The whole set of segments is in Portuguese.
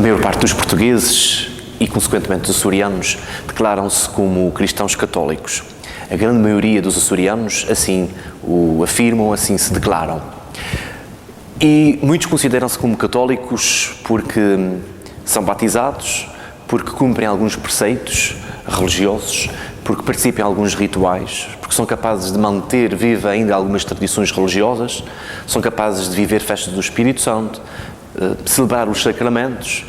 maior parte dos portugueses e, consequentemente, dos açorianos declaram-se como cristãos católicos. A grande maioria dos açorianos assim o afirmam, assim se declaram. E muitos consideram-se como católicos porque são batizados, porque cumprem alguns preceitos religiosos, porque participam em alguns rituais, porque são capazes de manter viva ainda algumas tradições religiosas, são capazes de viver festas do Espírito Santo, celebrar os sacramentos,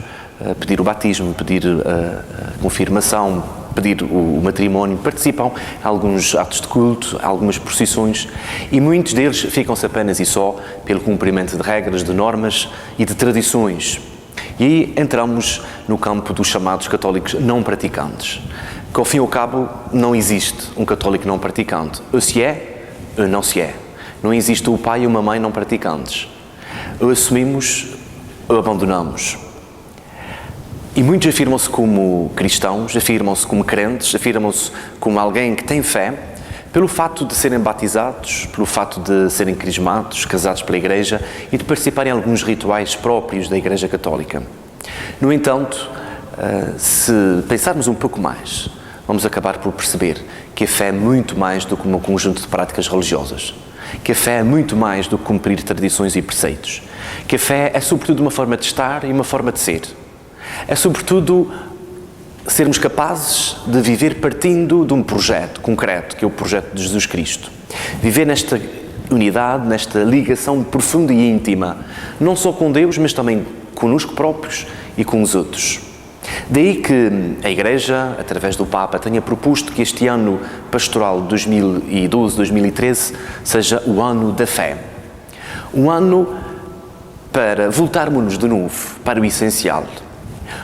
pedir o batismo, pedir a confirmação, pedir o matrimónio, participam em alguns atos de culto, algumas procissões, e muitos deles ficam-se apenas e só pelo cumprimento de regras, de normas e de tradições. E aí entramos no campo dos chamados católicos não praticantes, que ao fim e ao cabo não existe um católico não praticante. Ou se é, ou não se é. Não existe o pai e uma mãe não praticantes. Ou assumimos, ou abandonamos. E muitos afirmam-se como cristãos, afirmam-se como crentes, afirmam-se como alguém que tem fé, pelo fato de serem batizados, pelo fato de serem crismados, casados pela Igreja e de participarem em alguns rituais próprios da Igreja Católica. No entanto, se pensarmos um pouco mais, vamos acabar por perceber que a fé é muito mais do que um conjunto de práticas religiosas, que a fé é muito mais do que cumprir tradições e preceitos, que a fé é sobretudo uma forma de estar e uma forma de ser. É sobretudo sermos capazes de viver partindo de um projeto concreto, que é o projeto de Jesus Cristo. Viver nesta unidade, nesta ligação profunda e íntima, não só com Deus, mas também connosco próprios e com os outros. Daí que a Igreja, através do Papa, tenha proposto que este ano pastoral 2012-2013 seja o ano da fé. Um ano para voltarmos-nos de novo para o essencial.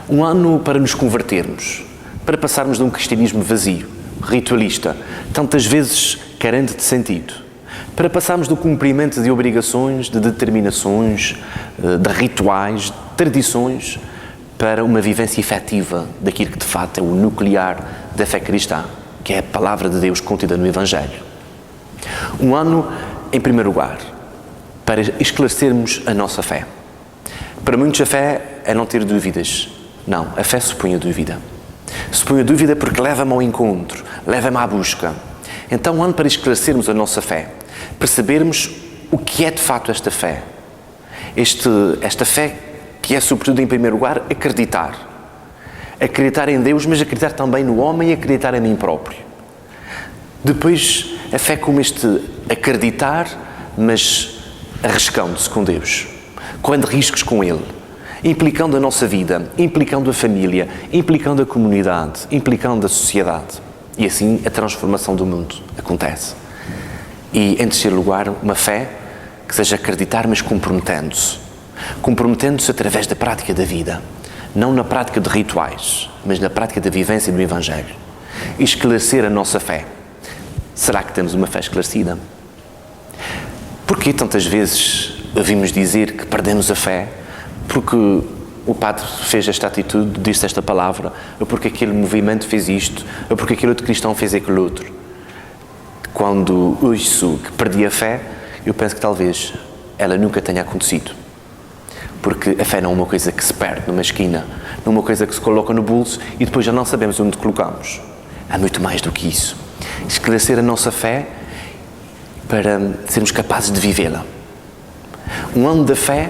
Um ano para nos convertermos, para passarmos de um cristianismo vazio, ritualista, tantas vezes carente de sentido, para passarmos do cumprimento de obrigações, de determinações, de rituais, de tradições, para uma vivência efetiva daquilo que de fato é o nuclear da fé cristã, que é a palavra de Deus contida no Evangelho. Um ano, em primeiro lugar, para esclarecermos a nossa fé. Para muitos a fé é não ter dúvidas. Não, a fé supõe a dúvida. Supõe a dúvida porque leva-me ao encontro, leva-me à busca. Então, um ano para esclarecermos a nossa fé, percebermos o que é de fato esta fé. Esta fé que é, sobretudo, em primeiro lugar, acreditar. Acreditar em Deus, mas acreditar também no homem e acreditar em mim próprio. Depois, a fé como este acreditar, mas arriscando-se com Deus, correndo riscos com Ele, implicando a nossa vida, implicando a família, implicando a comunidade, implicando a sociedade. E assim a transformação do mundo acontece. E, em terceiro lugar, uma fé que seja acreditar, mas comprometendo-se. Comprometendo-se através da prática da vida. Não na prática de rituais, mas na prática da vivência do Evangelho. E esclarecer a nossa fé. Será que temos uma fé esclarecida? Porquê tantas vezes ouvimos dizer que perdemos a fé? Porque o padre fez esta atitude, disse esta palavra, ou porque aquele movimento fez isto, ou porque aquele outro cristão fez aquele outro. Quando ouço que perdi a fé, eu penso que talvez ela nunca tenha acontecido. Porque a fé não é uma coisa que se perde numa esquina, não é uma coisa que se coloca no bolso e depois já não sabemos onde colocamos. Há muito mais do que isso. Esclarecer a nossa fé para sermos capazes de vivê-la. Um ano da fé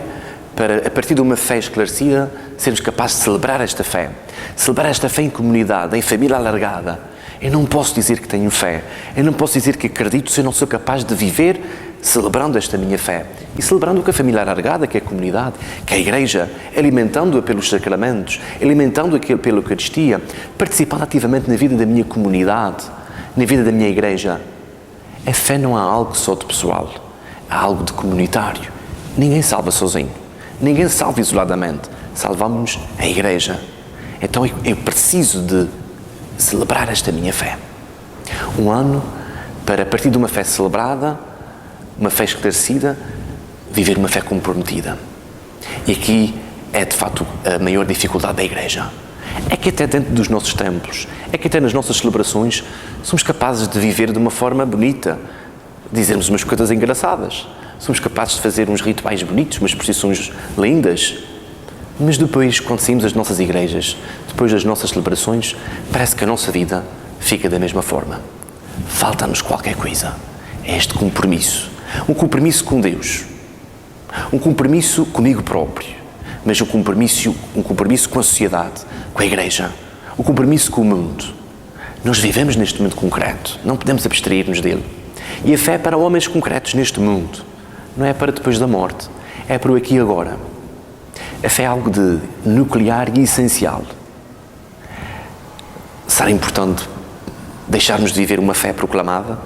para, a partir de uma fé esclarecida, sermos capazes de celebrar esta fé. Celebrar esta fé em comunidade, em família alargada. Eu não posso dizer que tenho fé. Eu não posso dizer que acredito se eu não sou capaz de viver celebrando esta minha fé. E celebrando com a família alargada, que é a comunidade, que é a Igreja, alimentando-a pelos sacramentos, alimentando-a pela Eucaristia, participando ativamente na vida da minha comunidade, na vida da minha Igreja. A fé não é algo só de pessoal, é algo de comunitário. Ninguém salva sozinho. Ninguém salva isoladamente. Salvamos a Igreja. Então eu preciso de celebrar esta minha fé. Um ano para, a partir de uma fé celebrada, uma fé esclarecida, viver uma fé comprometida. E aqui é, de facto, a maior dificuldade da Igreja. É que até dentro dos nossos templos, é que até nas nossas celebrações, somos capazes de viver de uma forma bonita, dizermos umas coisas engraçadas. Somos capazes de fazer uns rituais bonitos, umas procissões lindas, Mas depois, quando saímos das nossas igrejas, depois das nossas celebrações, parece que a nossa vida fica da mesma forma. Falta-nos qualquer coisa. É este compromisso. Um compromisso com Deus. Um compromisso comigo próprio. Mas um compromisso com a sociedade, com a igreja. Um compromisso com o mundo. Nós vivemos neste momento concreto. Não podemos abstrair-nos dele. E a fé é para homens concretos neste mundo. Não é para depois da morte. É para o aqui e agora. A fé é algo de nuclear e essencial. Será importante deixarmos de viver uma fé proclamada,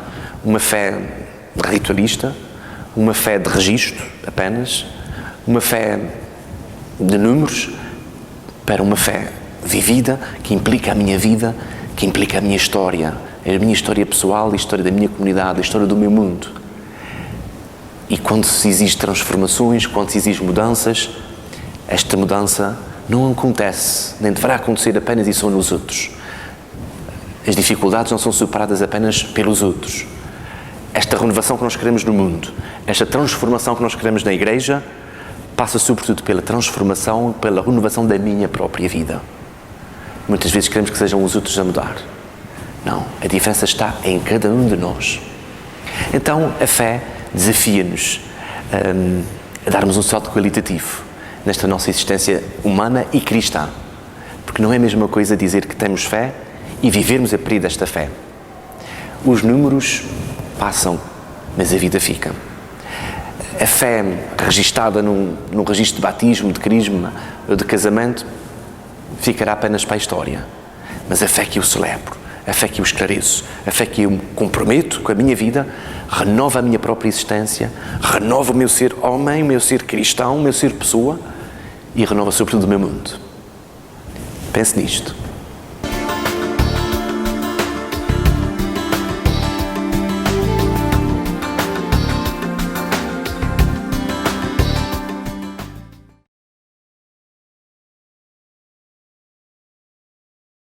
uma fé ritualista, uma fé de registro apenas, uma fé de números, para uma fé vivida, que implica a minha vida, que implica a minha história pessoal, a história da minha comunidade, a história do meu mundo. E quando se exige transformações, quando se exige mudanças, esta mudança não acontece, nem deverá acontecer apenas e só nos outros. As dificuldades não são superadas apenas pelos outros. Esta renovação que nós queremos no mundo, esta transformação que nós queremos na igreja, passa sobretudo pela transformação, pela renovação da minha própria vida. Muitas vezes queremos que sejam os outros a mudar. Não, a diferença está em cada um de nós. Então, a fé desafia-nos a darmos um salto qualitativo nesta nossa existência humana e cristã. Porque não é a mesma coisa dizer que temos fé e vivermos a partir desta fé. Os números passam, mas a vida fica. A fé registada num registro de batismo, de crisma, de casamento, ficará apenas para a história. Mas a fé que eu celebro, a fé que eu esclareço, a fé que eu me comprometo com a minha vida, renova a minha própria existência, renova o meu ser homem, o meu ser cristão, o meu ser pessoa e renova sobretudo o meu mundo. Pense nisto.